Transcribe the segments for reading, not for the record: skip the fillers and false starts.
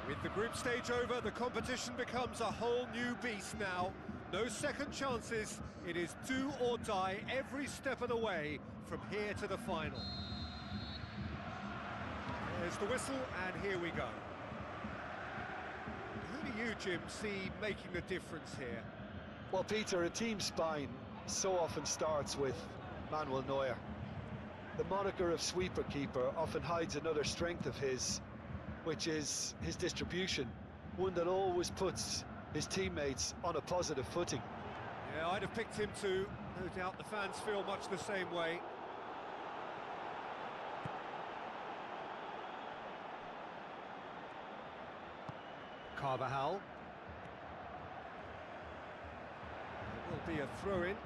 With the group stage over, the competition becomes a whole new beast now. No second chances, it is do or die every step of the way from here to the final. There's the whistle, and here we go. Who do you, Jim, see making the difference here? Well, Peter, a team spine so often starts with Manuel Neuer. The moniker of sweeper keeper often hides another strength of his, which is his distribution, one that always puts his teammates on a positive footing. Yeah, I'd have picked him too. No doubt the fans feel much the same way. Carvajal. It will be a throw-in.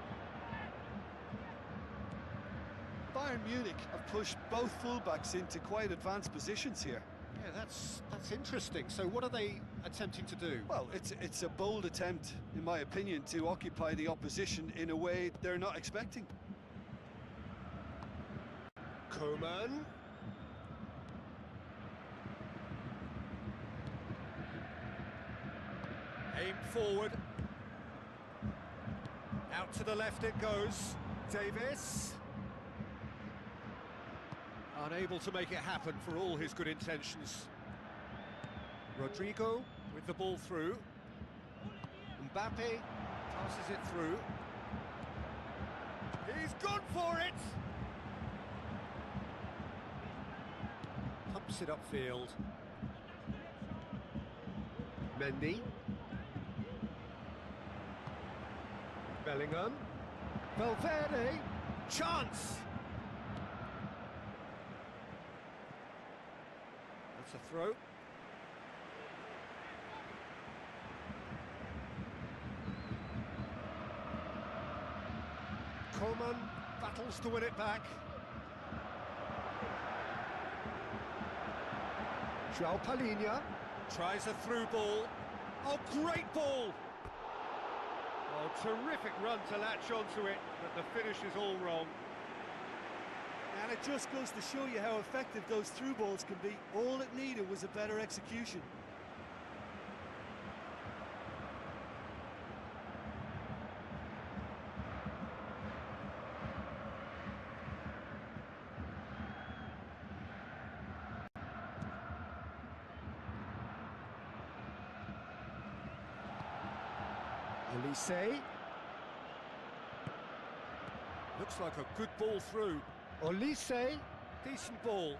Bayern Munich have pushed both fullbacks into quite advanced positions here. Yeah, that's interesting. So what are they attempting to do? Well, it's a bold attempt, in my opinion, to occupy the opposition in a way they're not expecting. Coman. Aim forward. Out to the left it goes. Davis. Unable to make it happen for all his good intentions. Rodrigo with the ball through. Mbappe passes it through. He's gone for it! Pumps it upfield. Mendy. Bellingham. Valverde. Chance! That's a throw. Coman battles to win it back. João Palhinha tries a through ball. Oh, great ball! Oh, terrific run to latch onto it, but the finish is all wrong. And it just goes to show you how effective those through balls can be. All it needed was a better execution. Olise. Looks like a good ball through. Olise, decent ball.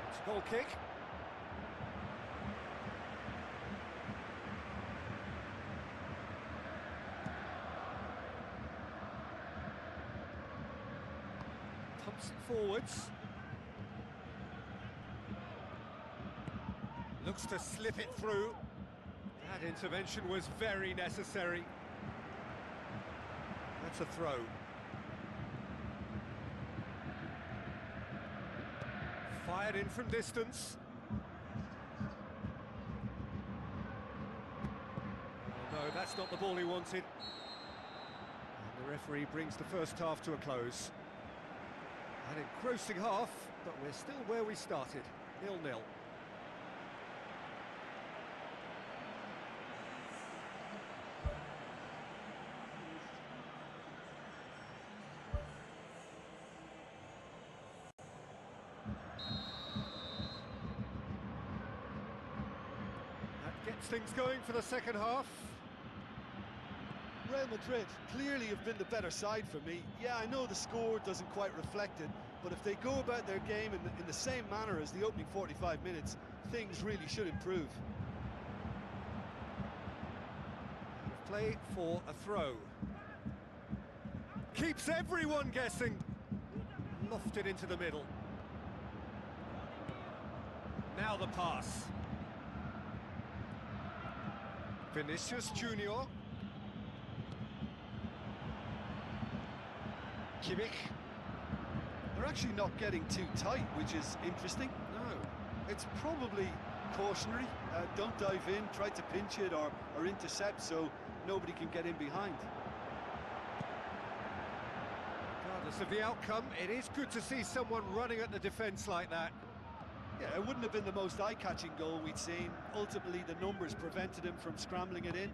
It's a goal kick. Pumps it forwards. Looks to slip it through. That intervention was very necessary. That's a throw. Fired in from distance. Oh no, that's not the ball he wanted. And the referee brings the first half to a close. An engrossing half, but we're still where we started, 0-0. Gets things going for the second half. Real Madrid clearly have been the better side for me. Yeah, I know the score doesn't quite reflect it, but if they go about their game in the same manner as the opening 45 minutes, things really should improve. Play for a throw. Keeps everyone guessing. Lofted into the middle. Now the pass. Vinicius Junior. Kimmich. They're actually not getting too tight, which is interesting. No. It's probably cautionary. Don't dive in, try to pinch it or intercept so nobody can get in behind. Regardless of the outcome, it is good to see someone running at the defence like that. Yeah, it wouldn't have been the most eye-catching goal we'd seen. Ultimately, the numbers prevented him from scrambling it in.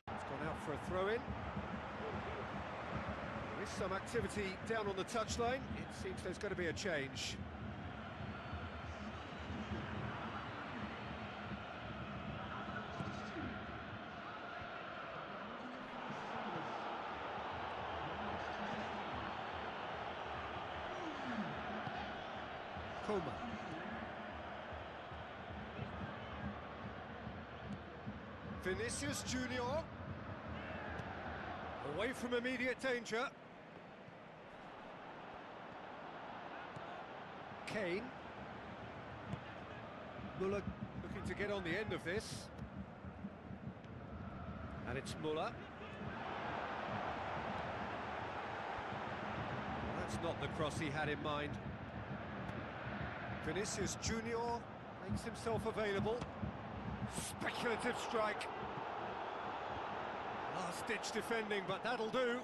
It's gone out for a throw-in. There is some activity down on the touchline. It seems there's going to be a change. Vinicius Junior, away from immediate danger. Kane. Muller looking to get on the end of this. And it's Muller. That's not the cross he had in mind. Vinicius Junior makes himself available. Speculative strike. Last-ditch defending, but that'll do.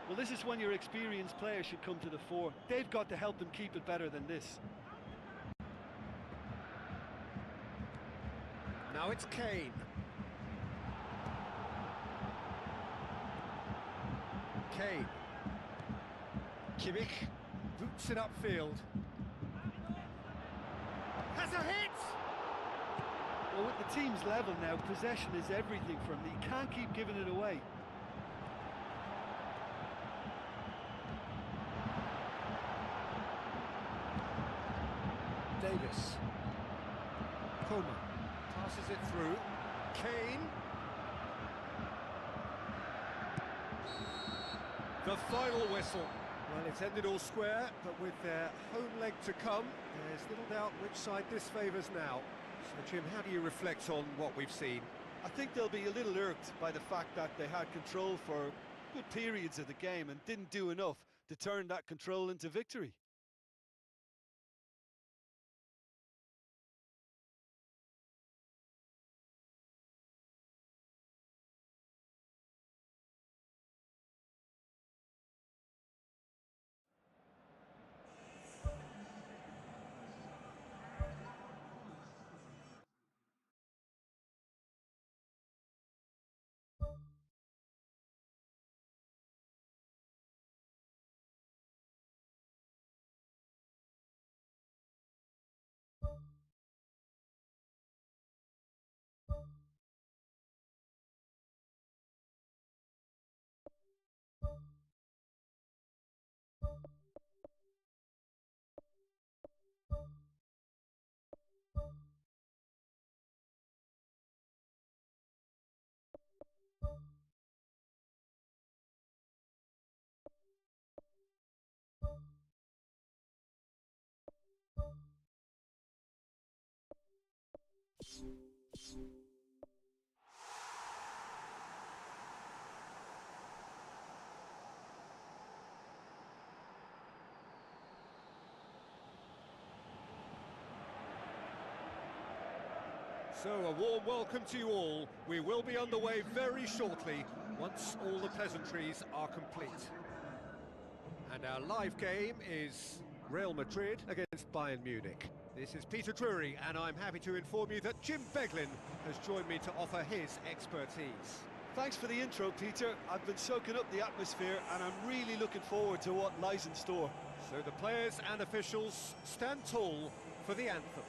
Well, this is when your experienced players should come to the fore. They've got to help them keep it better than this. Now it's Kane. Kane. Kimmich boots it upfield. Has a hit! Well, with the team's level now, possession is everything for him. He can't keep giving it away. Davis. Coman passes it through. Kane. The final whistle. Well, it's ended all square, but with their home leg to come, there's little doubt which side this favours now. So, Jim, how do you reflect on what we've seen? I think they'll be a little irked by the fact that they had control for good periods of the game and didn't do enough to turn that control into victory. So, a warm welcome to you all. We will be underway very shortly, once all the pleasantries are complete. And our live game is Real Madrid against Bayern Munich. This is Peter Drury, and I'm happy to inform you that Jim Beglin has joined me to offer his expertise. Thanks for the intro, Peter. I've been soaking up the atmosphere, and I'm really looking forward to what lies in store. So the players and officials stand tall for the anthem.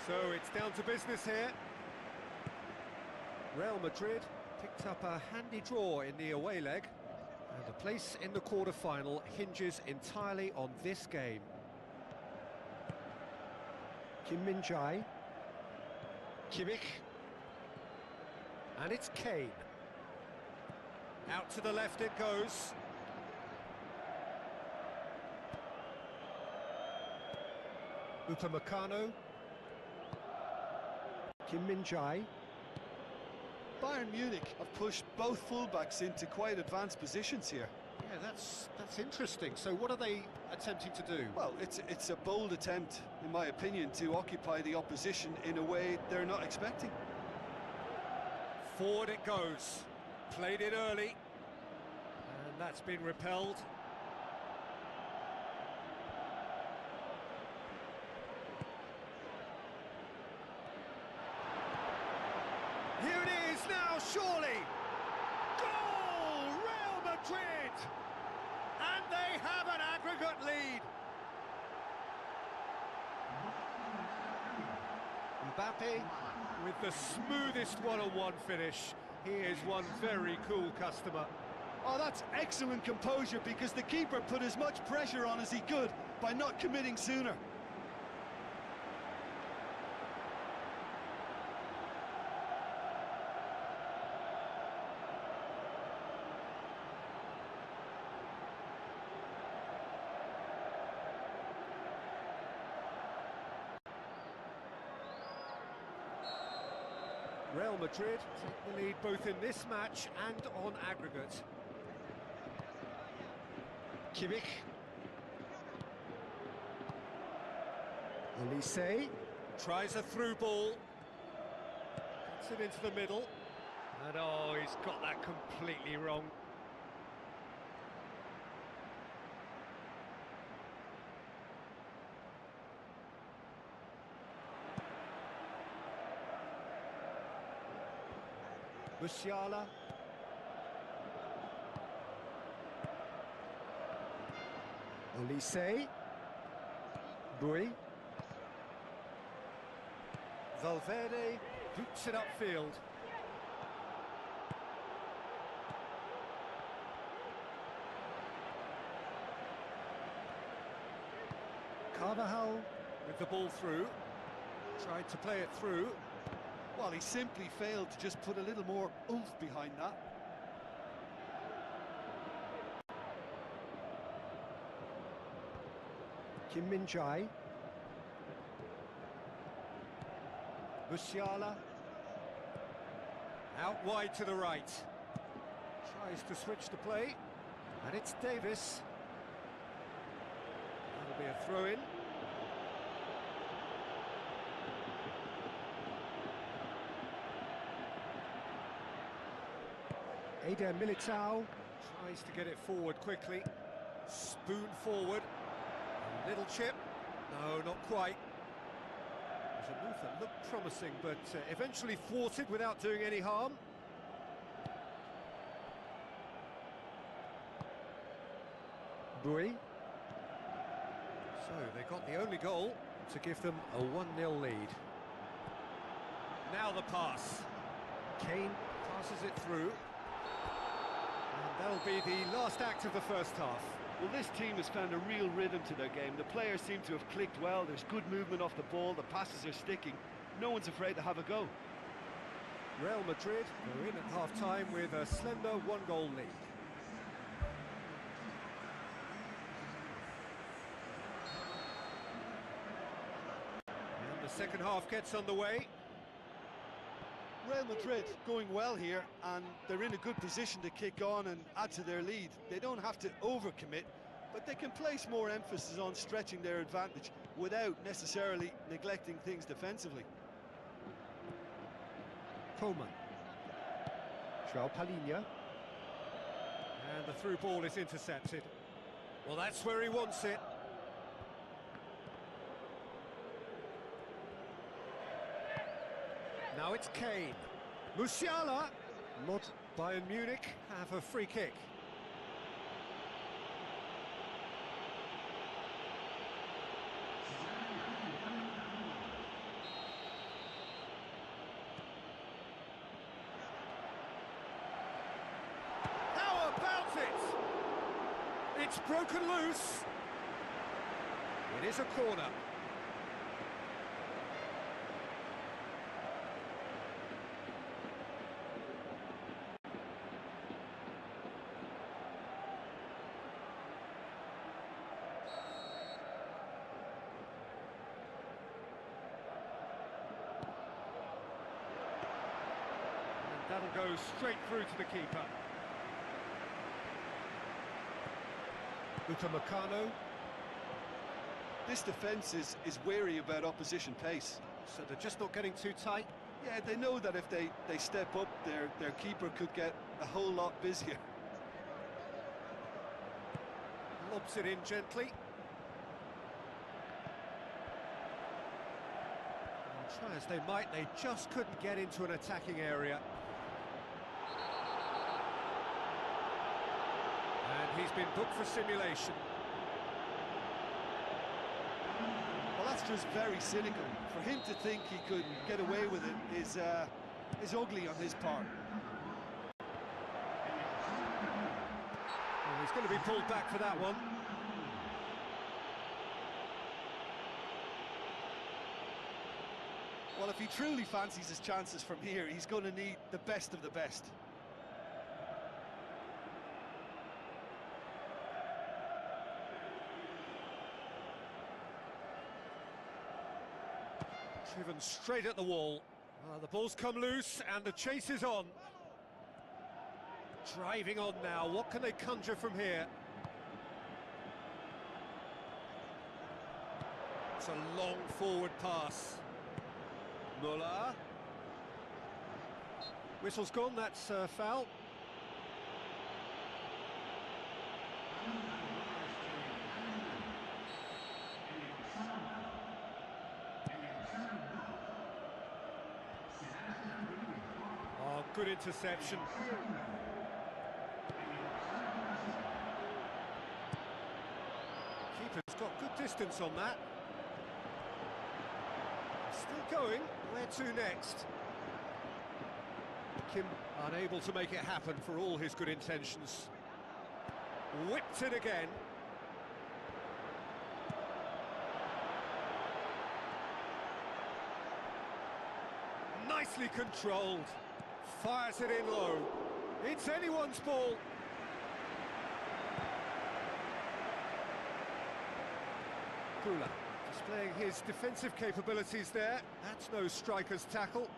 So it's down to business here. Real Madrid picked up a handy draw in the away leg, and a place in the quarter-final hinges entirely on this game. Kim Min-jae. Kimmich. And it's Kane. Out to the left it goes. Upamecano. Kim Min-jae. Bayern Munich have pushed both fullbacks into quite advanced positions here. Yeah, that's interesting. So what are they attempting to do? Well, it's a bold attempt, in my opinion, to occupy the opposition in a way they're not expecting. Forward it goes. Played it early. And that's been repelled. Here it is now, surely! Goal! Real Madrid! And they have an aggregate lead. Mbappe with the smoothest one-on-one finish. He is one very cool customer. Oh, that's excellent composure, because the keeper put as much pressure on as he could by not committing sooner. Real Madrid take the lead both in this match and on aggregate. Kimmich. Olise tries a through ball. Gets it into the middle. And oh, he's got that completely wrong. Musiala. Olise. Bui. Valverde boots it upfield. Carvajal with the ball through. Tried to play it through. Well, he simply failed to just put a little more oomph behind that. Kim Min-jae. Musiala. Out wide to the right. Tries to switch the play. And it's Davis. That'll be a throw-in. Eder Militao tries to get it forward quickly. Spoon forward. A little chip. No, not quite. It was a move that looked promising, but eventually thwarted without doing any harm. Bui. So they got the only goal to give them a 1-0 lead. Now the pass. Kane passes it through. And that'll be the last act of the first half. Well, this team has found a real rhythm to their game. The players seem to have clicked well. There's good movement off the ball. The passes are sticking. No one's afraid to have a go. Real Madrid go in at half-time with a slender 1-goal lead. And the second half gets underway. Real Madrid going well here, and they're in a good position to kick on and add to their lead. They don't have to overcommit, but they can place more emphasis on stretching their advantage without necessarily neglecting things defensively. Coleman. João Palhinha. And the through ball is intercepted. Well, that's where he wants it. Now it's Kane. Musiala. Bayern Munich have a free kick. How about it? It's broken loose. It is a corner. That'll go straight through to the keeper. Upamecano. This defence is wary about opposition pace. So they're just not getting too tight. Yeah, they know that if they step up, their keeper could get a whole lot busier. Lobs it in gently. Well, try as they might, they just couldn't get into an attacking area. And he's been booked for simulation. Well, that's just very cynical. For him to think he could get away with it is ugly on his part. Well, he's going to be pulled back for that one. Well, if he truly fancies his chances from here, he's going to need the best of the best. Driven straight at the wall. The ball's come loose and the chase is on. Driving on now, what can they conjure from here? It's a long forward pass. Muller. Whistle's gone, that's foul. Oh, good interception. Keeper's got good distance on that. Still going, where to next? Kim unable to make it happen for all his good intentions. Whipped it again. Nicely controlled. Fires it in low. It's anyone's ball. Kula displaying his defensive capabilities there. That's no striker's tackle.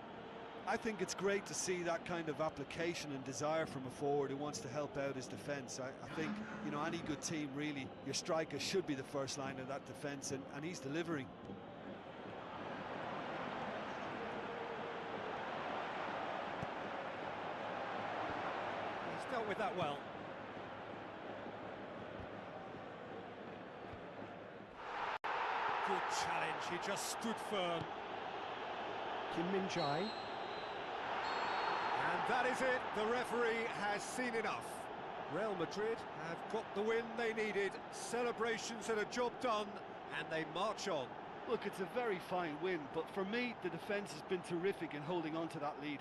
I think it's great to see that kind of application and desire from a forward who wants to help out his defence. I think, you know, any good team, really, your striker should be the first line of that defence, and he's delivering. He's dealt with that well. Good challenge, he just stood firm. Kim Min-jae. And that is it, the referee has seen enough. Real Madrid have got the win they needed, celebrations and a job done, and they march on. Look, it's a very fine win, but for me, the defence has been terrific in holding on to that lead.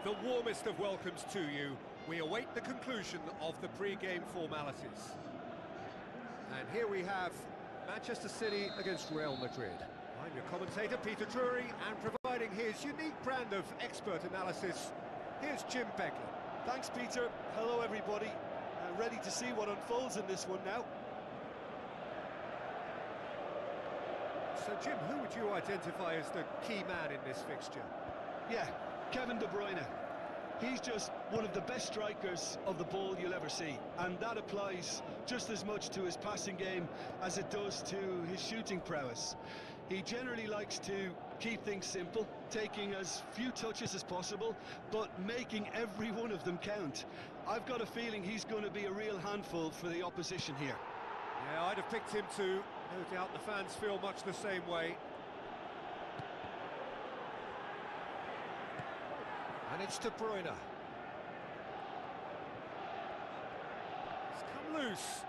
The warmest of welcomes to you. We await the conclusion of the pre-game formalities. And here we have Manchester City against Real Madrid. I'm your commentator, Peter Drury, and providing his unique brand of expert analysis, here's Jim Beglin. Thanks, Peter. Hello, everybody. Ready to see what unfolds in this one now. So, Jim, who would you identify as the key man in this fixture? Yeah, Kevin De Bruyne. He's just one of the best strikers of the ball you'll ever see, and that applies just as much to his passing game as it does to his shooting prowess. He generally likes to keep things simple, taking as few touches as possible, but making every one of them count. I've got a feeling he's going to be a real handful for the opposition here. Yeah, I'd have picked him too. No doubt the fans feel much the same way. And it's De Bruyne. It's come loose.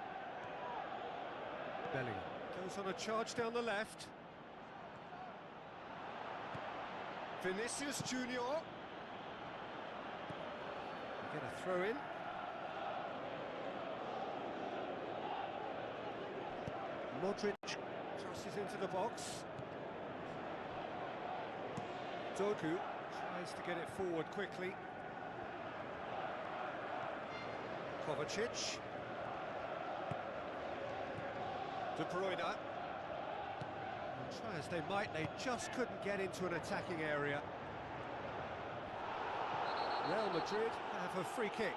Bellingham goes on a charge down the left. Vinicius Junior. Get a throw in. Modric crosses into the box. Doku tries to get it forward quickly. Kovacic. De Bruyne. Try as they might, they just couldn't get into an attacking area. Real Madrid have a free kick.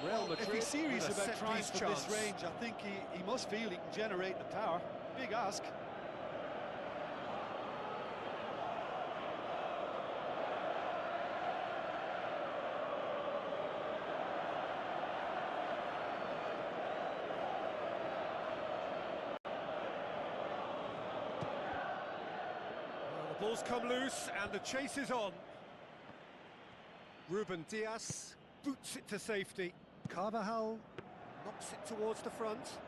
Real Madrid, if he's serious with a about trying set-piece from this chance. range, I think he must feel he can generate the power. Big ask. Well, the ball's come loose and the chase is on. Ruben Dias boots it to safety. Carvajal knocks it towards the front.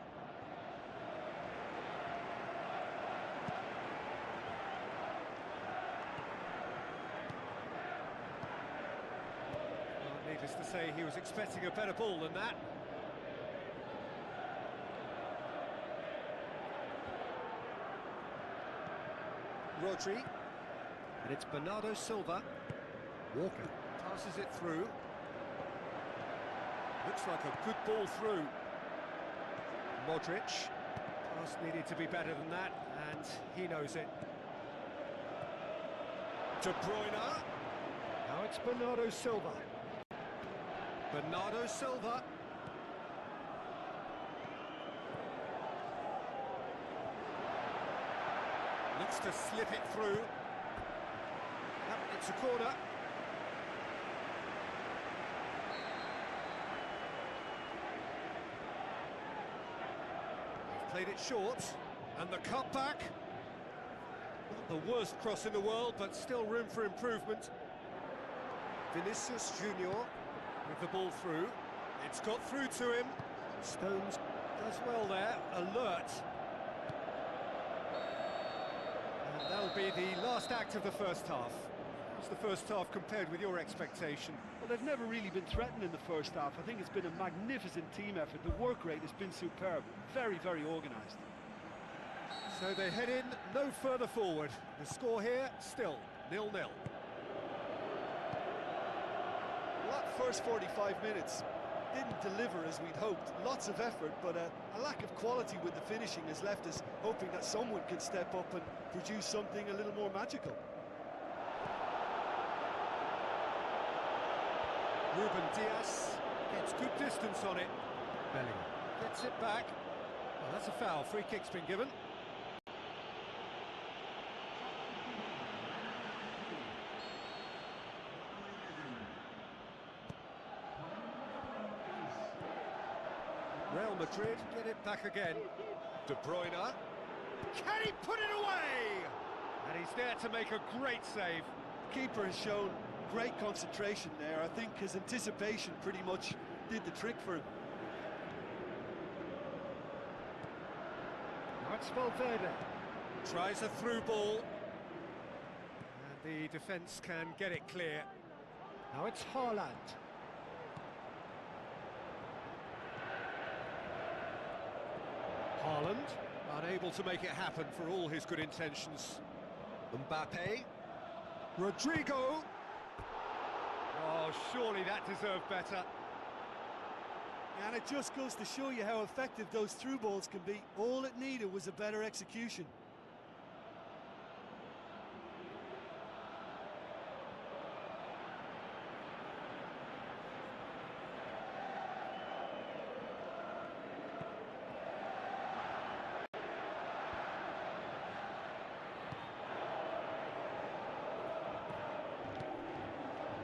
Well, needless to say, he was expecting a better ball than that. Rodri, and it's Bernardo Silva. Walker passes it through. Looks like a good ball through. Modric. Pass needed to be better than that, and he knows it. De Bruyne. Now it's Bernardo Silva. Bernardo Silva. Looks to slip it through. Yep, it's a corner. Played it short, and the cutback. Not the worst cross in the world, but still room for improvement. Vinicius Junior with the ball through. It's got through to him. Stones does well there, alert. And that'll be the last act of the first half. How's the first half compared with your expectation? Well, they've never really been threatened in the first half. I think it's been a magnificent team effort. The work rate has been superb. Very, very organised. So they head in no further forward. The score here, still 0-0. Well, that first 45 minutes didn't deliver as we'd hoped. Lots of effort, but a lack of quality with the finishing has left us hoping that someone can step up and produce something a little more magical. Ruben Dias gets good distance on it. Bellingham gets it back. Well, that's a foul. Free kick's been given. Real Madrid get it back again. De Bruyne. Can he put it away? And he's there to make a great save. Keeper has shown great concentration there. I think his anticipation pretty much did the trick for him. Now it's Valverde. Tries a through ball. And the defence can get it clear. Now it's Haaland. Haaland. Unable to make it happen for all his good intentions. Mbappe. Rodrigo. Oh, surely that deserved better. And it just goes to show you how effective those through balls can be. All it needed was a better execution.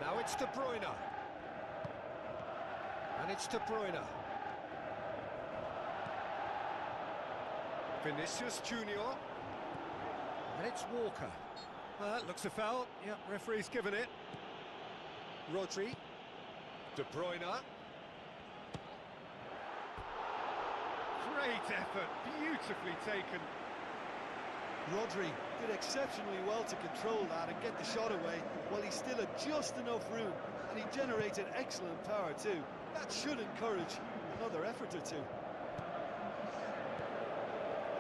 Now it's De Bruyne. And it's De Bruyne. Vinicius Junior. And it's Walker. Well, that looks a foul. Yep, referee's given it. Rodri. De Bruyne. Great effort, beautifully taken. Rodri did exceptionally well to control that and get the shot away while he still had just enough room, and he generated excellent power too. That should encourage another effort or two.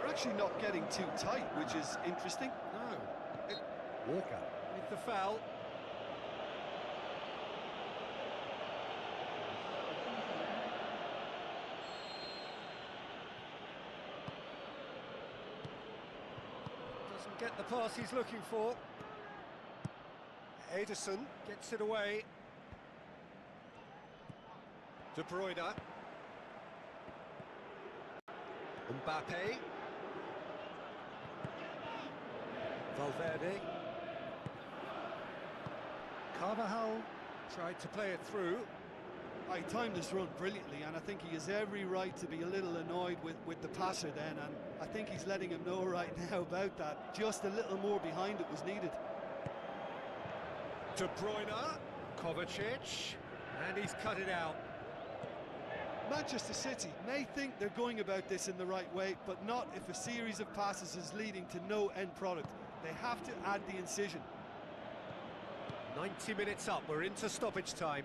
They're actually not getting too tight, which is interesting. No. Walker. With the foul. Doesn't get the pass he's looking for. Ederson gets it away. De Bruyne. Mbappe. Valverde. Carvajal. Tried to play it through. I timed this run brilliantly, and I think he has every right to be a little annoyed with the passer then, and I think he's letting him know right now about that. Just a little more behind it was needed. De Bruyne. Kovacic. And he's cut it out. Manchester City may think they're going about this in the right way, but not if a series of passes is leading to no end product. They have to add the incision. 90 minutes up, we're into stoppage time.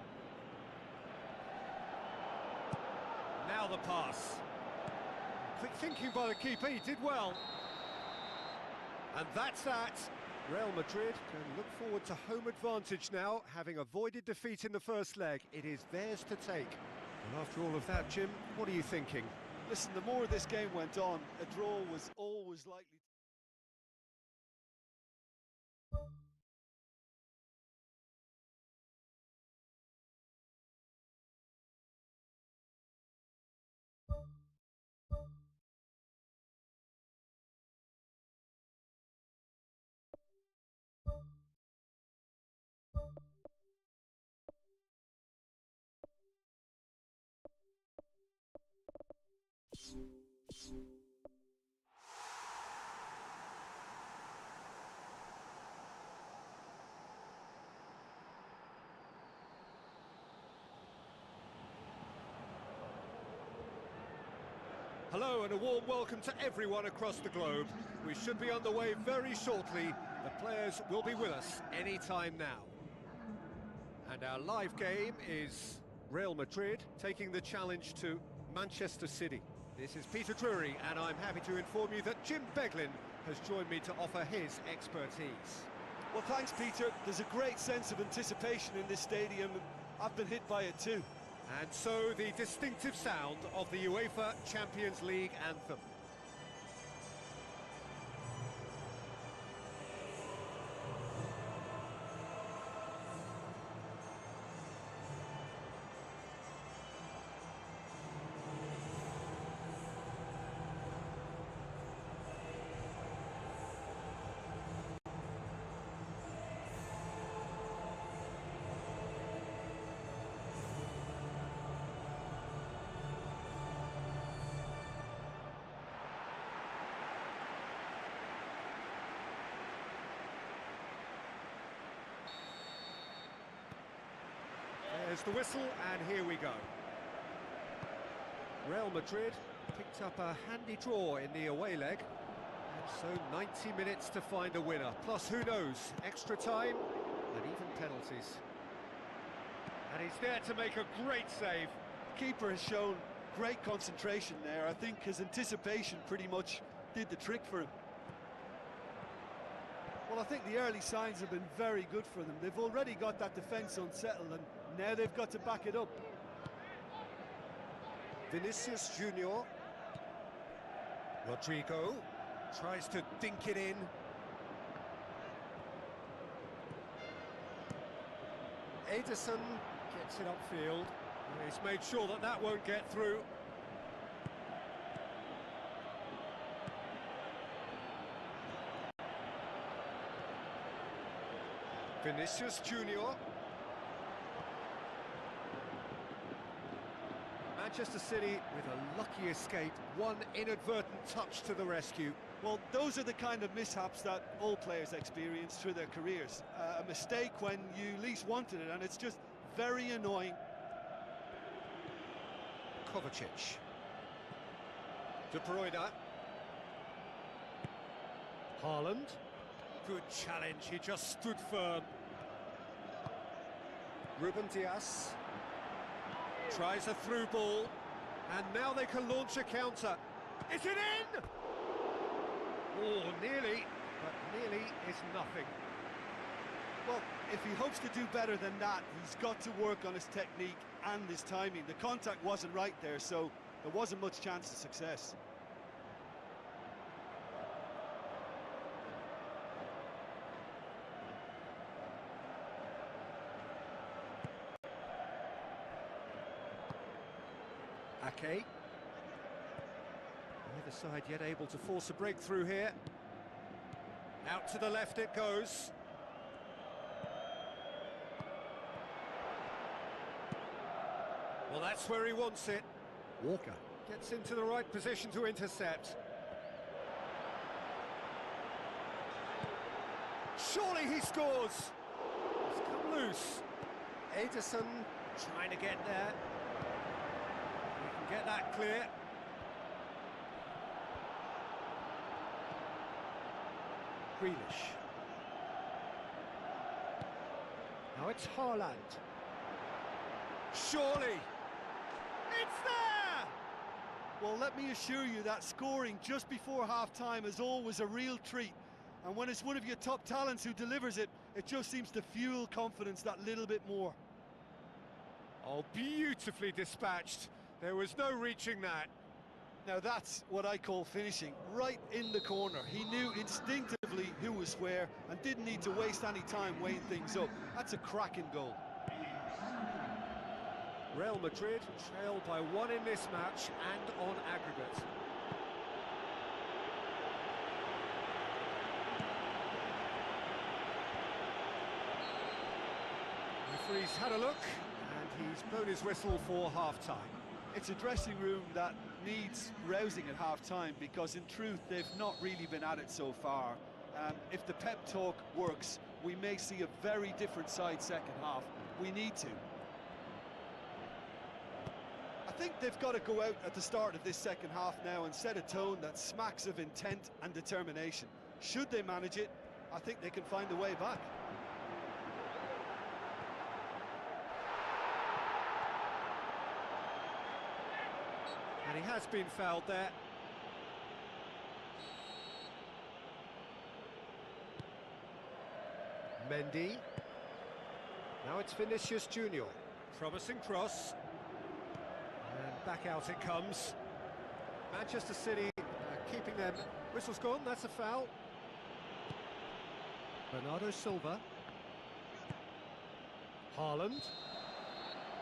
Now the pass. Quick thinking by the keeper, he did well. And that's that. Real Madrid can look forward to home advantage now, having avoided defeat in the first leg. It is theirs to take. And after all of that, Jim, what are you thinking? Listen, the more this game went on, a draw was always likely. Hello and a warm welcome to everyone across the globe. We should be underway very shortly. The players will be with us any time now. And our live game is Real Madrid taking the challenge to Manchester City. This is Peter Drury, and I'm happy to inform you that Jim Beglin has joined me to offer his expertise. Well, thanks, Peter. There's a great sense of anticipation in this stadium. I've been hit by it too. And so the distinctive sound of the UEFA Champions League anthem. There's the whistle, and here we go. Real Madrid picked up a handy draw in the away leg, and so 90 minutes to find a winner. Plus, who knows, extra time and even penalties. And he's there to make a great save. Keeper has shown great concentration there. I think his anticipation pretty much did the trick for him. Well, I think the early signs have been very good for them. They've already got that defence unsettled, and now they've got to back it up. Vinicius Junior. Rodrigo tries to dink it in. Ederson gets it upfield. He's made sure that that won't get through. Vinicius Junior. Manchester City with a lucky escape, one inadvertent touch to the rescue. Well, those are the kind of mishaps that all players experience through their careers. A mistake when you least wanted it, and it's just very annoying. Kovacic. De Bruyne. Haaland. Good challenge, he just stood firm. Ruben Dias. Tries a through ball, and now they can launch a counter. Is it in? Oh, nearly, but nearly is nothing. Well, if he hopes to do better than that, he's got to work on his technique and his timing. The contact wasn't right there, so there wasn't much chance of success. Ake. Neither side yet able to force a breakthrough here. Out to the left it goes. Well, that's where he wants it. Walker. Gets into the right position to intercept. Surely he scores! It's come loose. Ederson trying to get there. He can get that clear. Grealish. Now it's Haaland. Surely! It's there! Well, let me assure you that scoring just before half-time is always a real treat. And when it's one of your top talents who delivers it, it just seems to fuel confidence that little bit more. Oh, beautifully dispatched. There was no reaching that. Now that's what I call finishing, right in the corner. He knew instinctively who was where and didn't need to waste any time weighing things up. That's a cracking goal. Real Madrid trail by 1 in this match and on aggregate. Referee's had a look and he's blown his whistle for half-time. It's a dressing room that needs rousing at half-time because in truth they've not really been at it so far. If the pep talk works, we may see a very different side second half. We need to. I think they've got to go out at the start of this second half now and set a tone that smacks of intent and determination. Should they manage it, I think they can find a way back. And he has been fouled there. Mendy. Now it's Vinicius Junior. Promising cross. And back out it comes. Manchester City keeping them. Whistle's gone, that's a foul. Bernardo Silva. Haaland.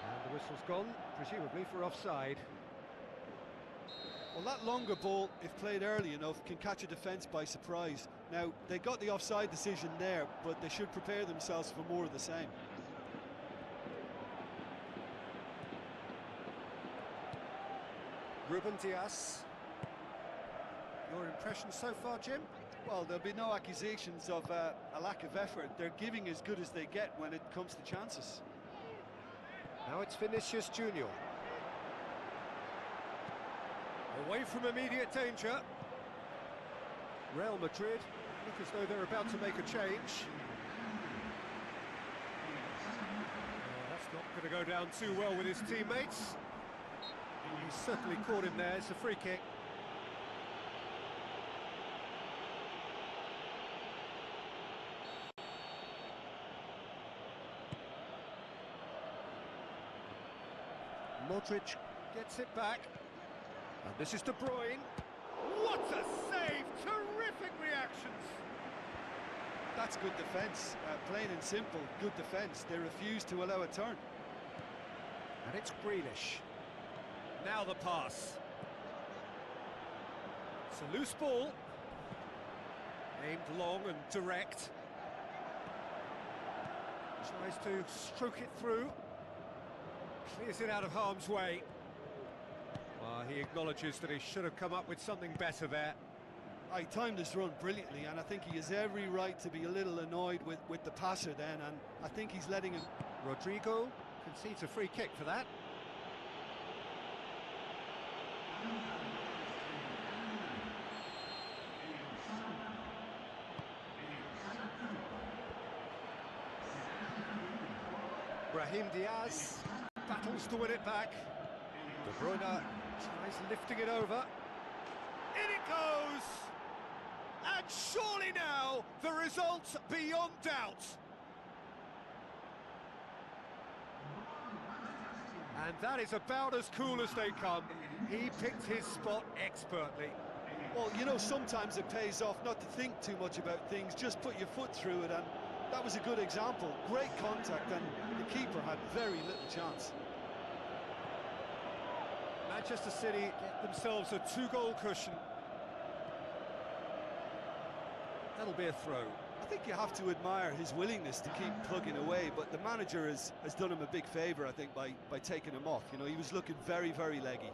And the whistle's gone, presumably for offside. Well, that longer ball, if played early enough, can catch a defence by surprise. Now, they got the offside decision there, but they should prepare themselves for more of the same. Ruben Dias. Your impression so far, Jim? Well, there'll be no accusations of a lack of effort. They're giving as good as they get when it comes to chances. Now it's Vinicius Junior. Away from immediate danger. Real Madrid look as though they're about to make a change. That's not going to go down too well with his teammates. He's certainly caught him there. It's a free kick. Modric gets it back. And this is De Bruyne. What a save! Terrific reactions! That's good defence, plain and simple, good defence. They refuse to allow a turn. And it's Grealish. Now the pass. It's a loose ball. Aimed long and direct. Tries to stroke it through. Clears it out of harm's way. He acknowledges that he should have come up with something better there. He timed this run brilliantly, and I think he has every right to be a little annoyed with the passer then, and I think he's letting him... Rodrigo concedes a free kick for that. Brahim Diaz battles to win it back. De Bruyne tries lifting it over. In it goes! And surely now, the result beyond doubt. And that is about as cool as they come. He picked his spot expertly. Well, you know, sometimes it pays off not to think too much about things, just put your foot through it, and that was a good example. Great contact, and the keeper had very little chance. Manchester City get themselves a 2-goal cushion. That'll be a throw. I think you have to admire his willingness to keep plugging away, but the manager has done him a big favour, I think, by taking him off. You know, he was looking very, very leggy.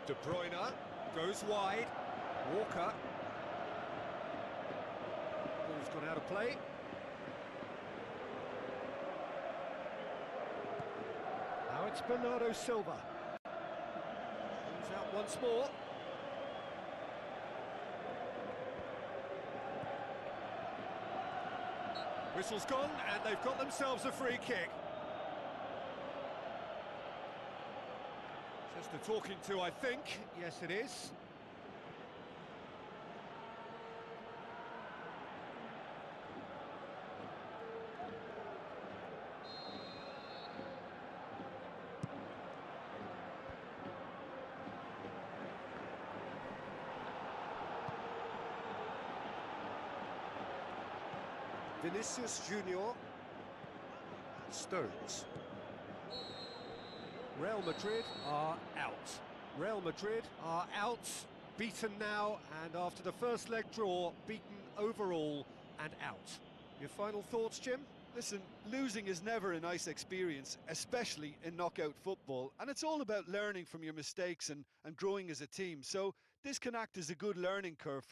De Bruyne goes wide. Walker. Ball's gone out of play. Now it's Bernardo Silva. Comes out once more. Whistle's gone, and they've got themselves a free kick. Just a talking to, I think. Yes, it is. Vinicius Junior. Stones. Real Madrid are out. Real Madrid are out, beaten now, and after the first leg draw, beaten overall and out. Your final thoughts, Jim? Listen, losing is never a nice experience, especially in knockout football, and it's all about learning from your mistakes and growing as a team. So this can act as a good learning curve